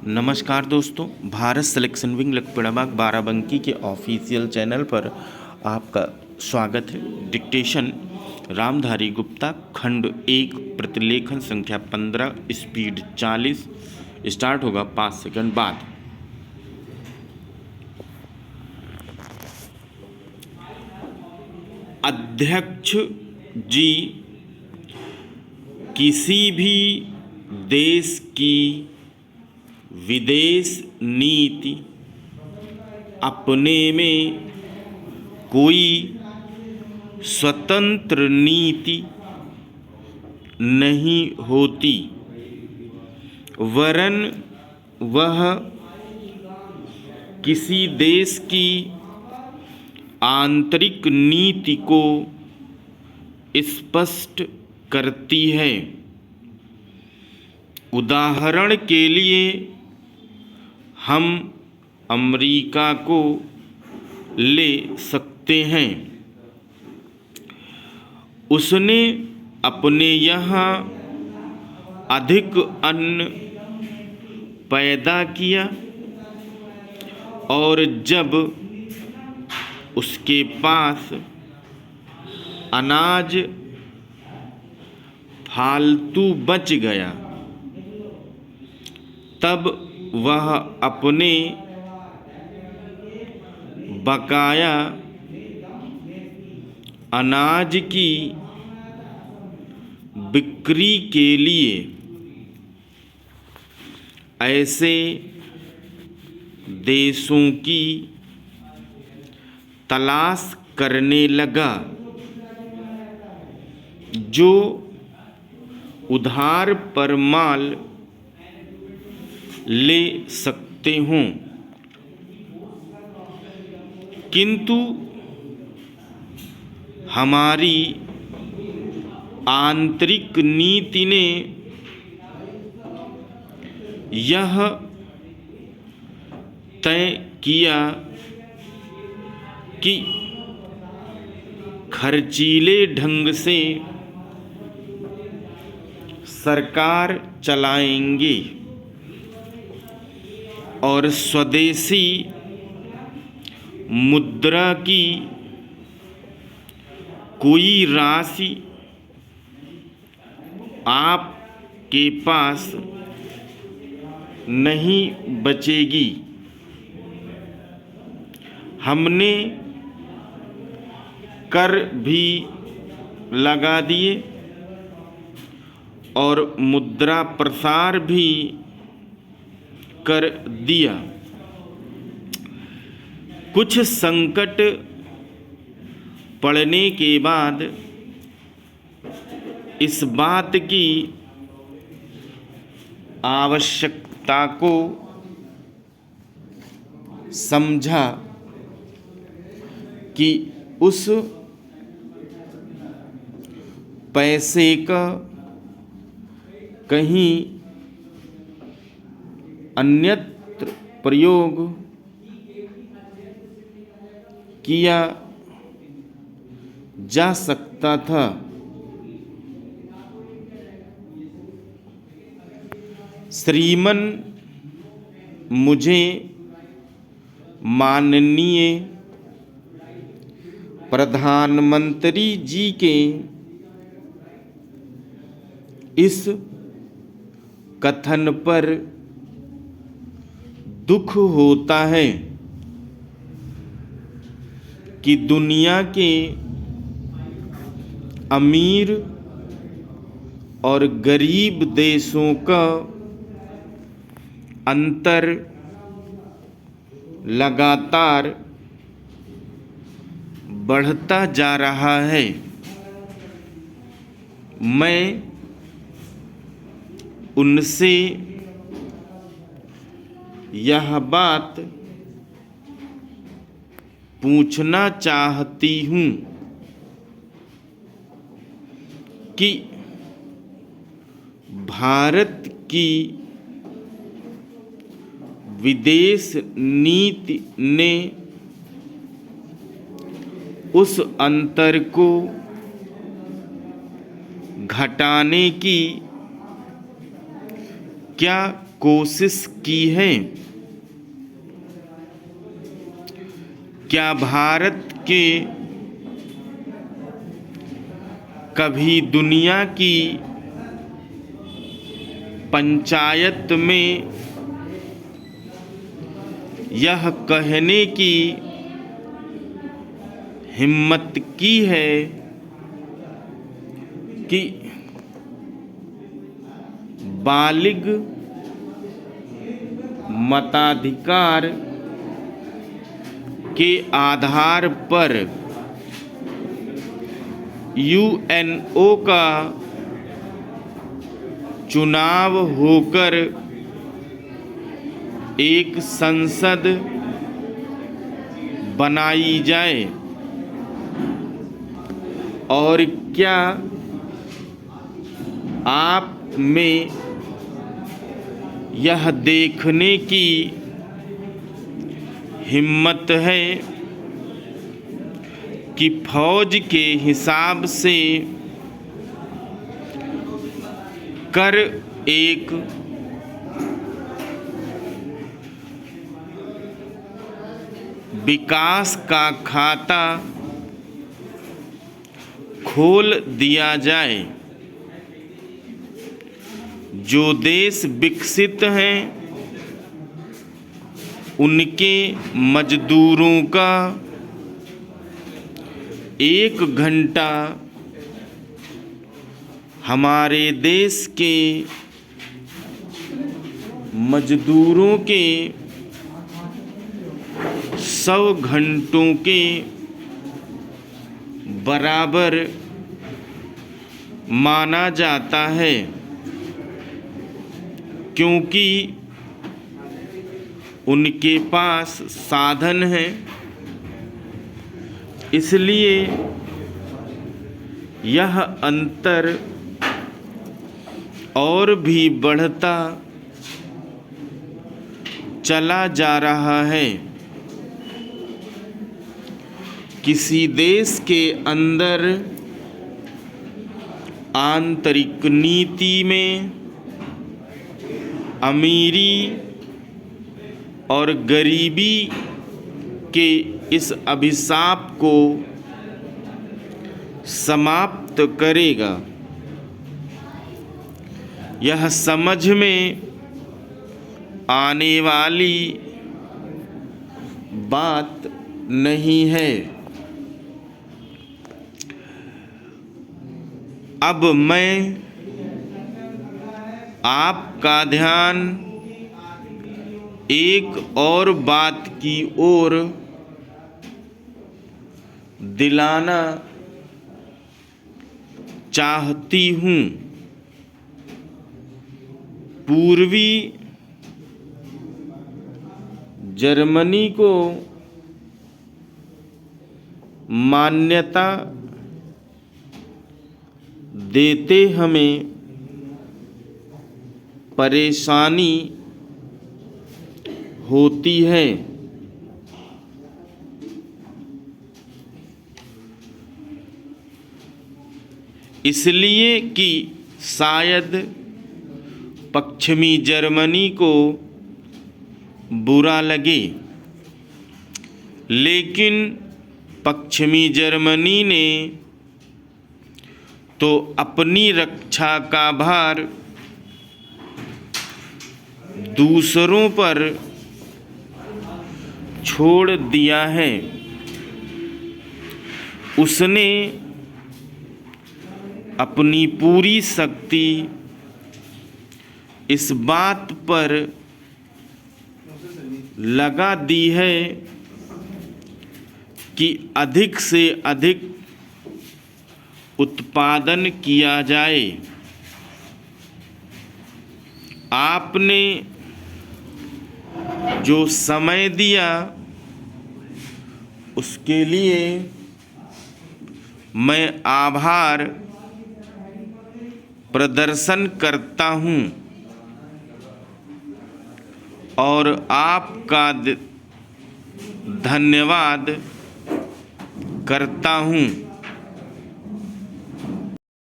नमस्कार दोस्तों, Bharat selection wing लखपड़ाबाग Barabanki के ऑफिशियल चैनल पर आपका स्वागत है। डिक्टेशन रामधारी गुप्ता, खंड 1, प्रतिलेखन संख्या 15, स्पीड 40। स्टार्ट होगा 5 सेकंड बाद। अध्यक्ष जी, किसी भी देश की विदेश नीति अपने में कोई स्वतंत्र नीति नहीं होती, वरन वह किसी देश की आंतरिक नीति को स्पष्ट करती है। उदाहरण के लिए हम अमेरिका को ले सकते हैं। उसने अपने यहाँ अधिक अन्न पैदा किया और जब उसके पास अनाज फालतू बच गया, तब वह अपने बकाया अनाज की बिक्री के लिए ऐसे देशों की तलाश करने लगा जो उधार पर माल ले सकते हों। किंतु हमारी आंतरिक नीति ने यह तय किया कि खर्चीले ढंग से सरकार चलाएंगे और स्वदेशी मुद्रा की कोई राशि आपके पास नहीं बचेगी। हमने कर भी लगा दिए और मुद्रा प्रसार भी कर दिया। कुछ संकट पड़ने के बाद इस बात की आवश्यकता को समझा कि उस पैसे का कहीं अन्यत्र प्रयोग किया जा सकता था। श्रीमान मुझे माननीय प्रधानमंत्री जी के इस कथन पर दुख होता है कि दुनिया के अमीर और गरीब देशों का अंतर लगातार बढ़ता जा रहा है। मैं उनसे यह बात पूछना चाहती हूँ कि भारत की विदेश नीति ने उस अंतर को घटाने की क्या कोशिश की है? क्या भारत के कभी दुनिया की पंचायत में यह कहने की हिम्मत की है कि बालिग मताधिकार के आधार पर यूएनओ का चुनाव होकर एक संसद बनाई जाए? और क्या आप में यह देखने की हिम्मत है कि फौज के हिसाब से कर एक विकास का खाता खोल दिया जाए? जो देश विकसित हैं उनके मजदूरों का 1 घंटा हमारे देश के मजदूरों के 100 घंटों के बराबर माना जाता है, क्योंकि उनके पास साधन हैं। इसलिए यह अंतर और भी बढ़ता चला जा रहा है। किसी देश के अंदर आंतरिक नीति में अमीरी और गरीबी के इस अभिशाप को समाप्त करेगा, यह समझ में आने वाली बात नहीं है। अब मैं आपका ध्यान एक और बात की ओर दिलाना चाहती हूँ। पूर्वी जर्मनी को मान्यता देते हमें परेशानी होती है। इसलिए कि शायद पश्चिमी जर्मनी को बुरा लगे, लेकिन पश्चिमी जर्मनी ने तो अपनी रक्षा का भार दूसरों पर छोड़ दिया है। उसने अपनी पूरी शक्ति इस बात पर लगा दी है कि अधिक से अधिक उत्पादन किया जाए। आपने जो समय दिया उसके लिए मैं आभार प्रदर्शन करता हूँ और आपका धन्यवाद करता हूँ।